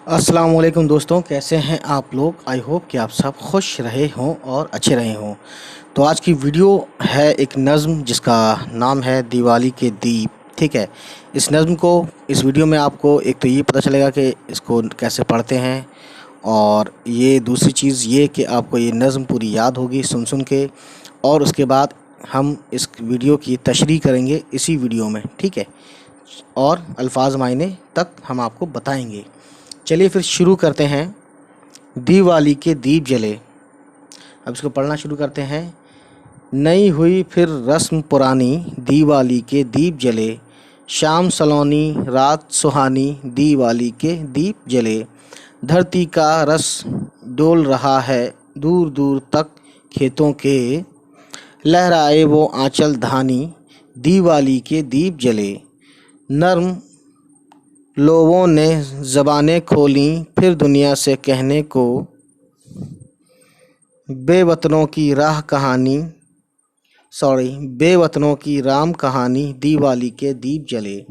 अस्सलाम वालेकुम दोस्तों, कैसे हैं आप लोग। आई होप कि आप सब खुश रहे हों और अच्छे रहे हों। तो आज की वीडियो है एक नज़्म जिसका नाम है दिवाली के दीप। ठीक है, इस नज़्म को इस वीडियो में आपको एक तो ये पता चलेगा कि इसको कैसे पढ़ते हैं, और ये दूसरी चीज़ ये कि आपको ये नज़्म पूरी याद होगी सुन सुन के। और उसके बाद हम इस वीडियो की तशरीह करेंगे इसी वीडियो में, ठीक है, और अल्फाज मायने तक हम आपको बताएंगे। चलिए फिर शुरू करते हैं। दिवाली के दीप जले। अब इसको पढ़ना शुरू करते हैं। नई हुई फिर रस्म पुरानी, दिवाली के दीप जले। शाम सलोनी रात सुहानी, दिवाली के दीप जले। धरती का रस डोल रहा है दूर दूर तक खेतों के। लहराए वो आंचल धानी, दिवाली के दीप जले। नर्म लोगों ने ज़बानें खोलीं फिर दुनिया से कहने को। बेवतनों की राह कहानी बेवतनों की राम कहानी, दिवाली के दीप जले।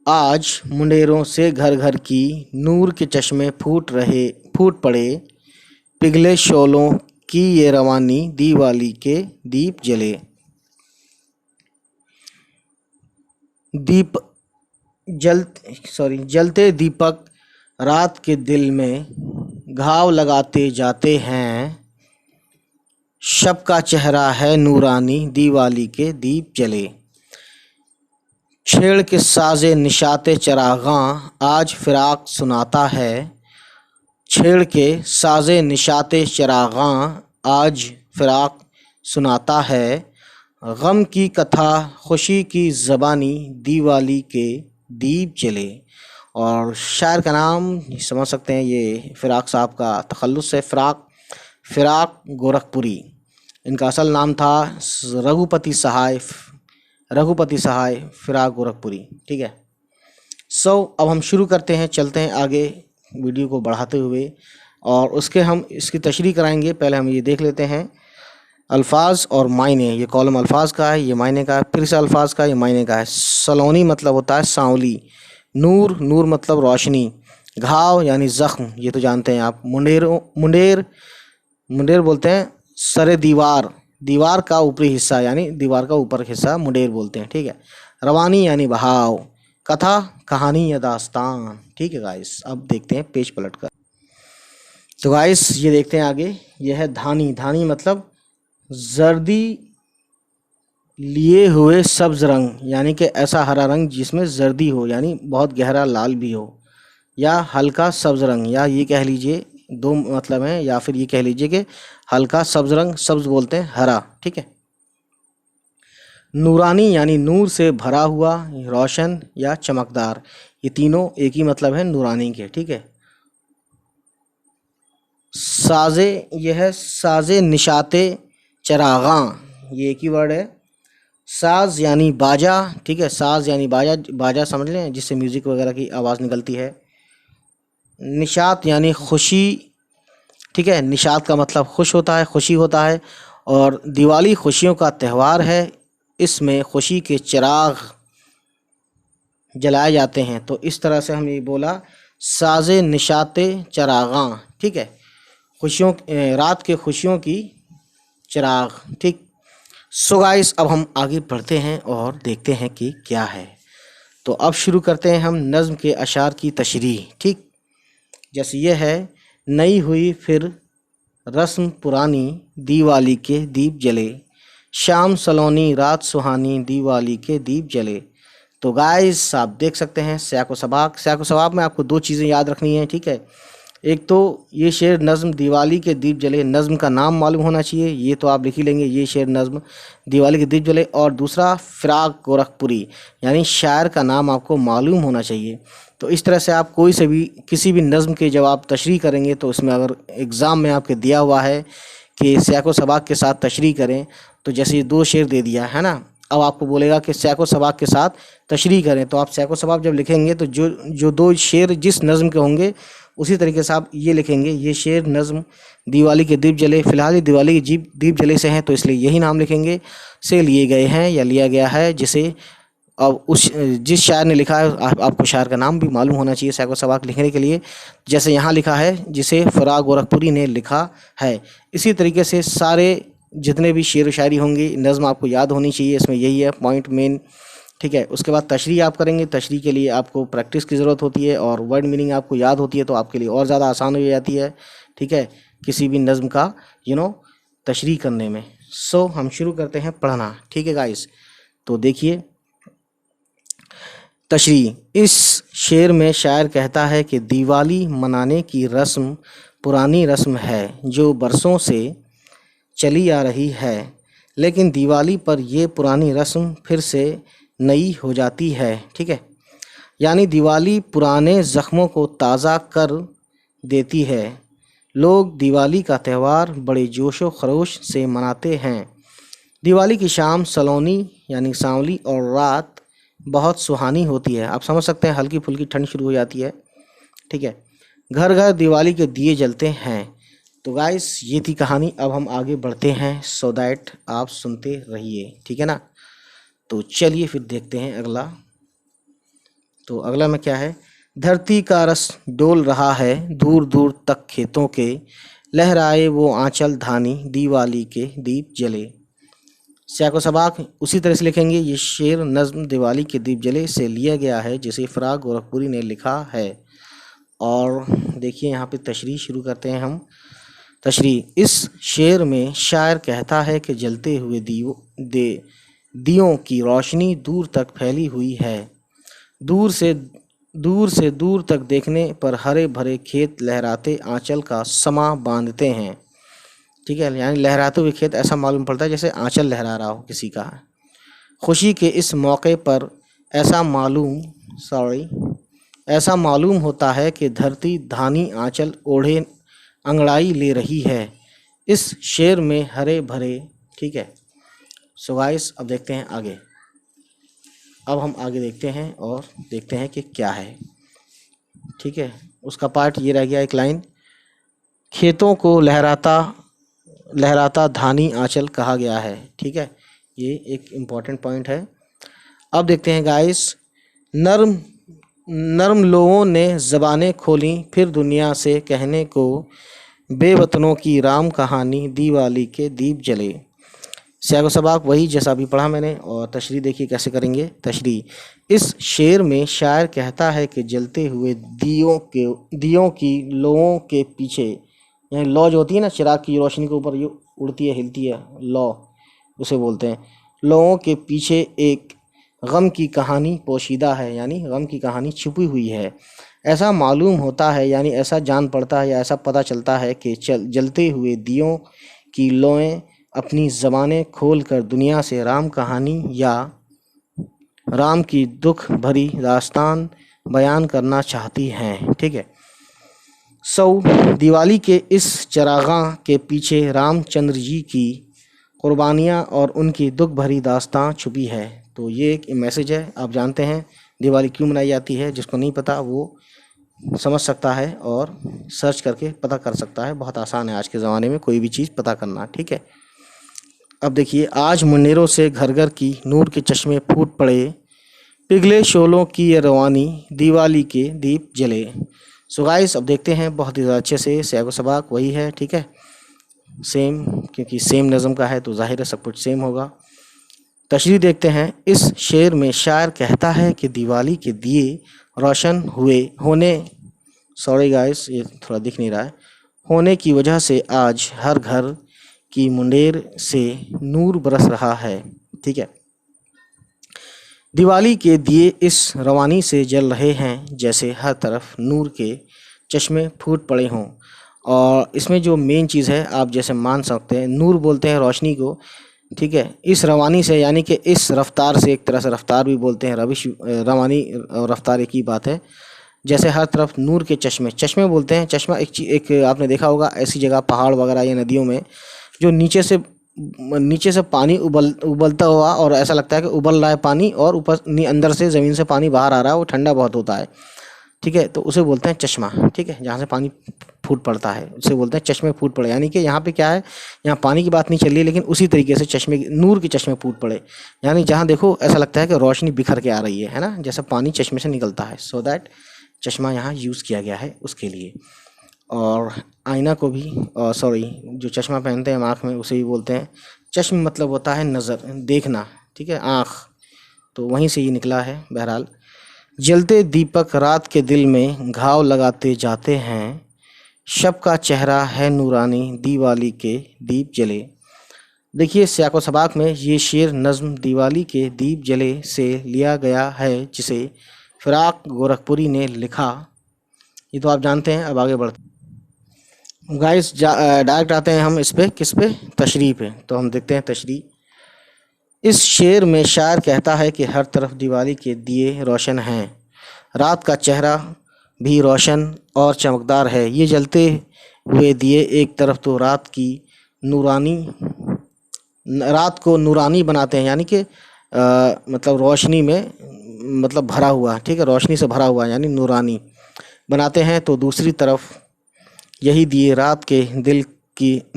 आज मुंडेरों से घर घर की नूर के चश्मे फूट पड़े। पिघले शोलों की ये रवानी, दिवाली के दीप जले। जलते दीपक रात के दिल में घाव लगाते जाते हैं। शब का चेहरा है नूरानी, दिवाली के दीप जले। छेड़ के साजे निशाते चरागां आज फिराक सुनाता है। छेड़ के साजे निशाते चरागां आज फिराक सुनाता है। गम की कथा खुशी की ज़बानी, दिवाली के दीप जले। और शायर का नाम समझ सकते हैं, ये फ़िराक साहब का तखल्लुस है। फ़िराक गोरखपुरी इनका असल नाम था। रघुपति सहाय फ़िराक गोरखपुरी। ठीक है। अब हम शुरू करते हैं, चलते हैं आगे वीडियो को बढ़ाते हुए, और उसके हम इसकी तशरीह कराएंगे। पहले हम ये देख लेते हैं अल्फाज और मायने। ये कॉलम अल्फाज का है, ये मायने का है। फिर से अल्फाज का, ये मायने का है। सलोनी मतलब होता है सांवली। नूर मतलब रोशनी। घाव यानी ज़ख्म, ये तो जानते हैं आप। मुंडेर बोलते हैं सरे दीवार का ऊपरी हिस्सा, यानी दीवार का ऊपर हिस्सा मुंडेर बोलते हैं। ठीक है। रवानी यानी बहाव। कथा कहानी या दास्तान। ठीक है गाइस, अब देखते हैं पेज पलट कर। तो गाइस ये देखते हैं आगे, यह है धानी मतलब जर्दी लिए हुए सब्ज रंग, यानी कि ऐसा हरा रंग जिसमें जर्दी हो, यानी बहुत गहरा लाल भी हो, या हल्का सब्ज रंग, या ये कह लीजिए दो मतलब हैं, या फिर ये कह लीजिए कि हल्का सब्ज रंग, सब्ज बोलते हैं हरा। ठीक है। नूरानी यानी नूर से भरा हुआ, रोशन या चमकदार, ये तीनों एक ही मतलब है नूरानी के। ठीक है। साजे निशाते चरागां, ये एक ही वर्ड है। साज यानी बाजा। ठीक है। साज यानी बाजा समझ लें, जिससे म्यूज़िक वगैरह की आवाज़ निकलती है। निशात यानी खुशी। ठीक है। निशात का मतलब खुश होता है, खुशी होता है। और दिवाली खुशियों का त्यौहार है, इसमें खुशी के चिराग जलाए जाते हैं। तो इस तरह से हम ये बोला, साजे निशाते चरागां। ठीक है। रात के खुशियों की चिराग। ठीक। सो गाइस, अब हम आगे बढ़ते हैं और देखते हैं कि क्या है। तो अब शुरू करते हैं हम नज़्म के अशार की तशरीह। ठीक। जैसे ये है, नई हुई फिर रस्म पुरानी, दिवाली के दीप जले। शाम सलोनी रात सुहानी, दिवाली के दीप जले। तो गाइस आप देख सकते हैं सियाक़ व सबाक़ में आपको दो चीज़ें याद रखनी है। ठीक है। एक तो ये शेर नज़्म दिवाली के दीप जले, नज़्म का नाम मालूम होना चाहिए, ये तो आप लिख ही लेंगे, ये शेर नज़्म दिवाली के दीप जले। और दूसरा फ़िराक गोरखपुरी, यानी शायर का नाम आपको मालूम होना चाहिए। तो इस तरह से आप किसी भी नज़्म के जब आप तशरीह करेंगे, तो इसमें अगर एग्ज़ाम में आपके दिया हुआ है कि सियाक़ व सबाक़ के साथ तशरीह करें, तो जैसे ये दो शेर दे दिया है ना, अब आपको बोलेगा कि सियाक़ व सबाक़ के साथ तशरीह करें। तो आप सियाक़ व सबाक़ जब लिखेंगे, तो जो दो शेर जिस नज़्म के होंगे, उसी तरीके से आप ये लिखेंगे, ये शेर नज़्म दिवाली के दीप जले, फ़िलहाल ये दिवाली के दीप जले से हैं, तो इसलिए यही नाम लिखेंगे, से लिए गए हैं या लिया गया है, जिसे अब उस जिस शायर ने लिखा है आपको शायर का नाम भी मालूम होना चाहिए सैकड़ों सबाक लिखने के लिए। जैसे यहाँ लिखा है जिसे फ़राग गोरखपुरी ने लिखा है, इसी तरीके से सारे जितने भी शेर व शायरी होंगी नज़्म आपको याद होनी चाहिए। इसमें यही है पॉइंट मेन, ठीक है। उसके बाद तशरीह आप करेंगे, तशरीह के लिए आपको प्रैक्टिस की ज़रूरत होती है और वर्ड मीनिंग आपको याद होती है तो आपके लिए और ज़्यादा आसान हो जाती है, ठीक है, किसी भी नज़्म का तशरीह करने में। सो हम शुरू करते हैं पढ़ना, ठीक है गाइस। तो देखिए तशरीह। इस शेर में शायर कहता है कि दिवाली मनाने की रस्म पुरानी रस्म है जो बरसों से चली आ रही है, लेकिन दिवाली पर ये पुरानी रस्म फिर से नई हो जाती है, ठीक है। यानी दिवाली पुराने ज़ख्मों को ताज़ा कर देती है। लोग दिवाली का त्यौहार बड़े जोश व खरोश से मनाते हैं। दिवाली की शाम सलोनी यानी सांवली और रात बहुत सुहानी होती है। आप समझ सकते हैं हल्की फुल्की ठंड शुरू हो जाती है, ठीक है। घर घर दिवाली के दिए जलते हैं। तो गाइस ये थी कहानी। अब हम आगे बढ़ते हैं, सो दैट आप सुनते रहिए, ठीक है ना। तो चलिए फिर देखते हैं अगला। तो अगला में क्या है, धरती का रस डोल रहा है दूर दूर तक खेतों के, लहराए वो आंचल धानी दिवाली के दीप जले। सैको सबाक उसी तरह से लिखेंगे। ये शेर नज़्म दिवाली के दीप जले से लिया गया है जिसे फ़राग गोरखपुरी ने लिखा है। और देखिए यहाँ पे तशरीह शुरू करते हैं हम। तशरीह। इस शेर में शायर कहता है कि जलते हुए दियों की रोशनी दूर तक फैली हुई है। दूर से दूर तक देखने पर हरे भरे खेत लहराते आंचल का समा बांधते हैं, ठीक है। यानी लहराते हुए खेत ऐसा मालूम पड़ता है जैसे आंचल लहरा रहा हो किसी का। खुशी के इस मौके पर ऐसा मालूम होता है कि धरती धानी आंचल ओढ़े अंगड़ाई ले रही है। इस शेर में हरे भरे, ठीक है। सो गाइस अब देखते हैं आगे। अब हम आगे देखते हैं और देखते हैं कि क्या है, ठीक है। उसका पार्ट ये रह गया, एक लाइन, खेतों को लहराता धानी आंचल कहा गया है, ठीक है। ये एक इम्पॉर्टेंट पॉइंट है। अब देखते हैं गाइस, नर्म लोगों ने ज़बानें खोली फिर दुनिया से कहने को, बेवतनों की राम कहानी दिवाली के दीप जले। सैको सबाक वही जैसा अभी पढ़ा मैंने। और तशरीह देखिए कैसे करेंगे। तशरीह। इस शेर में शायर कहता है कि जलते हुए दियों की लोगों के पीछे, यानी लौ जो होती है ना चिराग की रोशनी के ऊपर ये उड़ती है हिलती है, लौ उसे बोलते हैं। लोगों के पीछे एक गम की कहानी पोशीदा है, यानी गम की कहानी छुपी हुई है। ऐसा मालूम होता है, यानी ऐसा जान पड़ता है या ऐसा पता चलता है कि जलते हुए दियों की लौएं अपनी ज़बानें खोल कर दुनिया से राम कहानी या राम की दुख भरी दास्तान बयान करना चाहती हैं, ठीक है। दिवाली के इस चरागां के पीछे रामचंद्र जी की कुर्बानियाँ और उनकी दुख भरी दास्तां छुपी है। तो ये एक मैसेज है। आप जानते हैं दिवाली क्यों मनाई जाती है, जिसको नहीं पता वो समझ सकता है और सर्च करके पता कर सकता है। बहुत आसान है आज के ज़माने में कोई भी चीज़ पता करना, ठीक है। अब देखिए, आज मुंडेरों से घर घर की नूर के चश्मे फूट पड़े, पिघले शोलों की ये रवानी दिवाली के दीप जले। सो गाइस अब देखते हैं बहुत ही अच्छे से। सैको सबाक वही है, ठीक है, सेम, क्योंकि सेम नज़म का है तो जाहिर है सब कुछ सेम होगा। तशरीह देखते हैं। इस शेर में शायर कहता है कि दिवाली के दिए रोशन ये थोड़ा दिख नहीं रहा है, होने की वजह से आज हर घर की मुंडेर से नूर बरस रहा है, ठीक है। दिवाली के दिए इस रवानी से जल रहे हैं जैसे हर तरफ नूर के चश्मे फूट पड़े हों। और इसमें जो मेन चीज़ है आप जैसे मान सकते हैं, नूर बोलते हैं रोशनी को, ठीक है। इस रवानी से यानी कि इस रफ्तार से, एक तरह से रफ्तार भी बोलते हैं, रवानी और रफ्तार एक ही बात है। जैसे हर तरफ नूर के चश्मे बोलते हैं। चश्मा एक आपने देखा होगा ऐसी जगह पहाड़ वगैरह या नदियों में जो नीचे से पानी उबलता हुआ, और ऐसा लगता है कि उबल रहा है पानी और ऊपर अंदर से ज़मीन से पानी बाहर आ रहा है, वो ठंडा बहुत होता है। ठीक है, तो उसे बोलते हैं चश्मा। ठीक है, जहाँ से पानी फूट पड़ता है उसे बोलते हैं चश्मे फूट पड़े। यानी कि यहाँ पे क्या है, यहाँ पानी की बात नहीं चल रही है, लेकिन उसी तरीके से चश्मे नूर के चश्मे फूट पड़े, यानी जहाँ देखो ऐसा लगता है कि रोशनी बिखर के आ रही है ना, जैसा पानी चश्मे से निकलता है। सो दैट चश्मा यहाँ यूज़ किया गया है उसके लिए। और आईना को भी सॉरी जो चश्मा पहनते हैं हम आँख में उसे भी बोलते हैं चश्म, मतलब होता है नज़र, देखना। ठीक है, आँख, तो वहीं से ये निकला है। बहरहाल, जलते दीपक रात के दिल में घाव लगाते जाते हैं, शब का चेहरा है नूरानी दिवाली के दीप जले। देखिए सियाको सबाक में ये शेर नज़्म दिवाली के दीप जले से लिया गया है, जिसे फ़िराक गोरखपुरी ने लिखा। ये तो आप जानते हैं। अब आगे बढ़ते गाइस, डायरेक्ट आते हैं हम इस पे, किस पे, तशरीह पे। तो हम देखते हैं तशरीह। इस शेर में शायर कहता है कि हर तरफ दिवाली के दिए रोशन हैं, रात का चेहरा भी रोशन और चमकदार है। ये जलते हुए दिए एक तरफ तो रात को नूरानी बनाते हैं, यानी कि मतलब रोशनी में, मतलब भरा हुआ। ठीक है, रोशनी से भरा हुआ यानी नूरानी बनाते हैं, तो दूसरी तरफ यही दिए रात के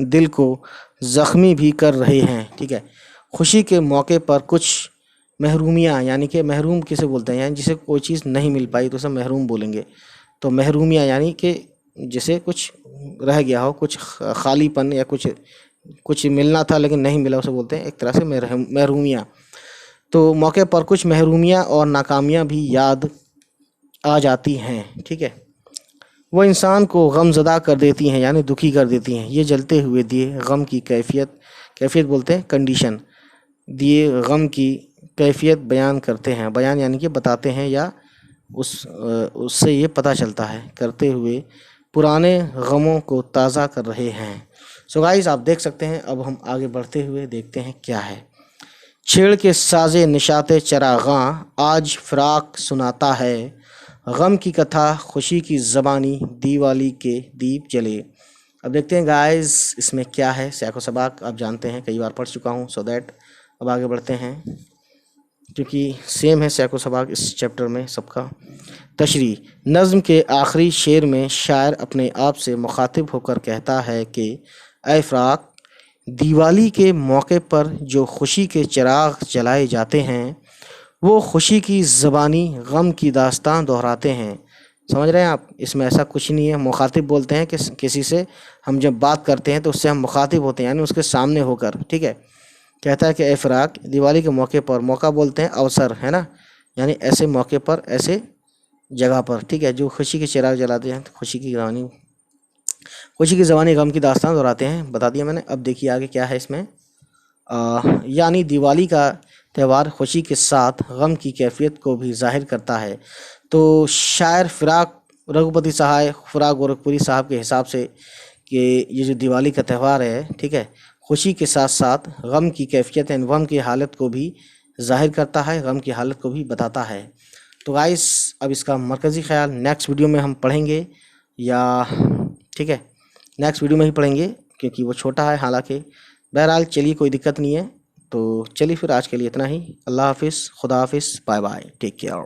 दिल को ज़ख्मी भी कर रहे हैं। ठीक है, खुशी के मौके पर कुछ महरूमियाँ, यानी कि महरूम किसे बोलते हैं, यानी जिसे कोई चीज़ नहीं मिल पाई तो उसे महरूम बोलेंगे। तो महरूमियाँ यानी कि जिसे कुछ रह गया हो, कुछ खालीपन या कुछ मिलना था लेकिन नहीं मिला, उसे बोलते हैं एक तरह से महरूमियाँ। तो मौके पर कुछ महरूमियाँ और नाकामियाँ भी याद आ जाती हैं। ठीक है, वो इंसान को गमज़दा कर देती हैं, यानी दुखी कर देती हैं। ये जलते हुए दिए गम की कैफियत बोलते हैं कंडीशन, दिए गम की कैफियत बयान करते हैं। बयान यानी कि बताते हैं, या उससे ये पता चलता है, करते हुए पुराने गमों को ताज़ा कर रहे हैं। सो गाइस, आप देख सकते हैं। अब हम आगे बढ़ते हुए देखते हैं क्या है। छेड़ के साजे निशाते चरागां, आज फ़िराक सुनाता है, गम की कथा खुशी की ज़बानी दिवाली के दीप जले। अब देखते हैं गाइस इसमें क्या है। सैको सबाक आप जानते हैं, कई बार पढ़ चुका हूँ। सो दैट अब आगे बढ़ते हैं, क्योंकि सेम है सैको सबाक इस चैप्टर में सबका। तशरीह। नज़्म के आखिरी शेर में शायर अपने आप से मुखातिब होकर कहता है कि ऐ फ़िराक, दिवाली के मौके पर जो खुशी के चिराग जलाए जाते हैं, वो खुशी की ज़बानी गम की दास्तान दोहराते हैं। समझ रहे हैं आप, इसमें ऐसा कुछ नहीं है। मुखातिब बोलते हैं कि किसी से हम जब बात करते हैं तो उससे हम मुखातिब होते हैं, यानी उसके सामने होकर। ठीक है, कहता है कि ऐ फ़िराक, दिवाली के मौके पर, मौका बोलते हैं अवसर, है ना, यानी ऐसे मौके पर, ऐसे जगह पर। ठीक है, जो खुशी के चिराग जलाते हैं, तो खुशी की ज़बानी गम की दास्तान दोहराते हैं, बता दिया मैंने। अब देखिए आगे क्या है इसमें। यानी दिवाली का त्यौहार खुशी के साथ गम की कैफियत को भी ज़ाहिर करता है। तो शायर फ़िराक गोरखपुरी साहब के हिसाब से कि ये जो दिवाली का त्यौहार है, ठीक है, खुशी के साथ साथ गम की कैफियत यानी गम की हालत को भी ज़ाहिर करता है, गम की हालत को भी बताता है। तो गाइस, अब इसका मरकज़ी ख़याल नेक्स्ट वीडियो में हम पढ़ेंगे, या ठीक है, नेक्स्ट वीडियो में ही पढ़ेंगे, क्योंकि वो छोटा है हालांकि। बहरहाल चलिए, कोई दिक्कत नहीं है। तो चलिए फिर आज के लिए इतना ही। अल्लाह हाफिज़, खुदा हाफिज़, बाय बाय, टेक केयर।